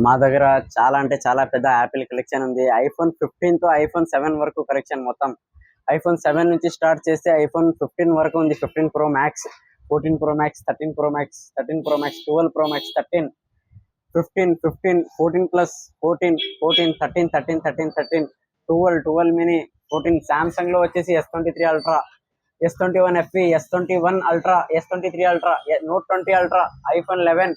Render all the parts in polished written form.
మా దగ్గర చాలా అంటే చాలా పెద్ద యాపిల్ కలెక్షన్ ఉంది. ఐఫోన్ 15 తో ఐఫోన్ 7 వరకు కలెక్షన్ మొత్తం. ఐఫోన్ 7 నుంచి స్టార్ట్ చేస్తే ఐఫోన్ 15 వరకు ఉంది. 15 pro max, 14 pro max, 13 pro max, 13 pro max, 12 pro max, 13, 15, 15, 14 plus, 14, 14, 13, 13, 13, 13, 12, 12 mini, 14. Samsung లో వచ్చేసి S23 ultra, S21 FE, S21 ultra, S23 ultra, note 20 ultra, iPhone 11.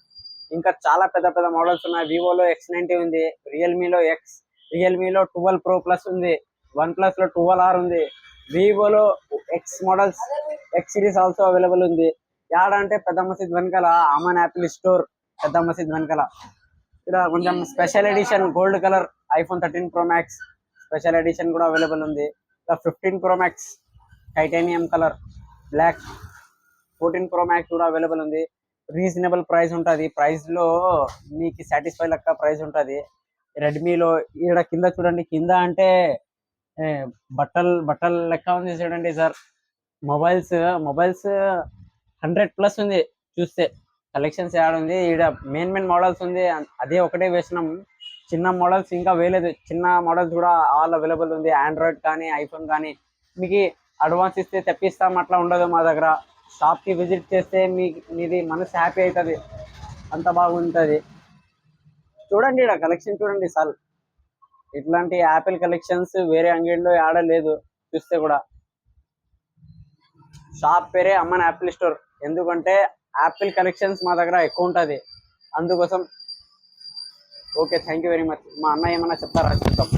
ఇంకా చాలా పెద్ద పెద్ద మోడల్స్ ఉన్నాయి. వివోలో X90 ఉంది, రియల్మీలో రియల్మీలో 12 ప్రో ప్లస్ ఉంది, వన్ ప్లస్ లో 12R ఉంది, వివోలో X models, X series also available ఉంది. యాడ అంటే పెద్ద మసీద్ వెనకాల అమన్ యాపిల్ స్టోర్, పెద్ద మసీద్ వెనకాల. ఇక్కడ కొంచెం special edition gold colour iPhone 13 pro max special edition కూడా అవైలబుల్ ఉంది. 15 pro max titanium colour black, 14 pro max కూడా అవైలబుల్ ఉంది. రీజనబుల్ ప్రైస్ ఉంటుంది. ప్రైస్ లో మీకు సాటిస్ఫై లెక్క ప్రైస్ ఉంటుంది. రెడ్మీలో ఇక్కడ కింద చూడండి, కింద అంటే బట్టలు లెక్క ఉంది చూడండి సార్. మొబైల్స్ 100+ ఉంది. చూస్తే కలెక్షన్స్ యాడ్ ఉంది. ఇక్కడ మెయిన్ మోడల్స్ ఉంది, అదే ఒకటే వేసినాం. చిన్న మోడల్స్ ఇంకా వేయలేదు. చిన్న మోడల్స్ కూడా ఆల్ అవైలబుల్ ఉంది. ఆండ్రాయిడ్ కానీ ఐఫోన్ కానీ మీకు అడ్వాన్స్ ఇస్తే తెప్పిస్తాం, అట్లా ఉండదు మా దగ్గర. షాప్కి విజిట్ చేస్తే మీది మనసు హ్యాపీ అవుతుంది, అంత బాగుంటుంది. చూడండి ఇక్కడ కలెక్షన్ చూడండి సార్. ఇట్లాంటి యాపిల్ కలెక్షన్స్ వేరే అంగడిలో ఆడలేదు. చూస్తే కూడా షాప్ పేరే అమ్మన్ యాపిల్ స్టోర్. ఎందుకంటే యాపిల్ కలెక్షన్స్ మా దగ్గర ఎక్కువ ఉంటుంది, అందుకోసం. Okay, thank you very much. మా అన్న ఏమన్నా చెప్తారా? చెప్తాం.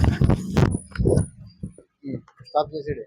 స్టాప్ చేసేడే.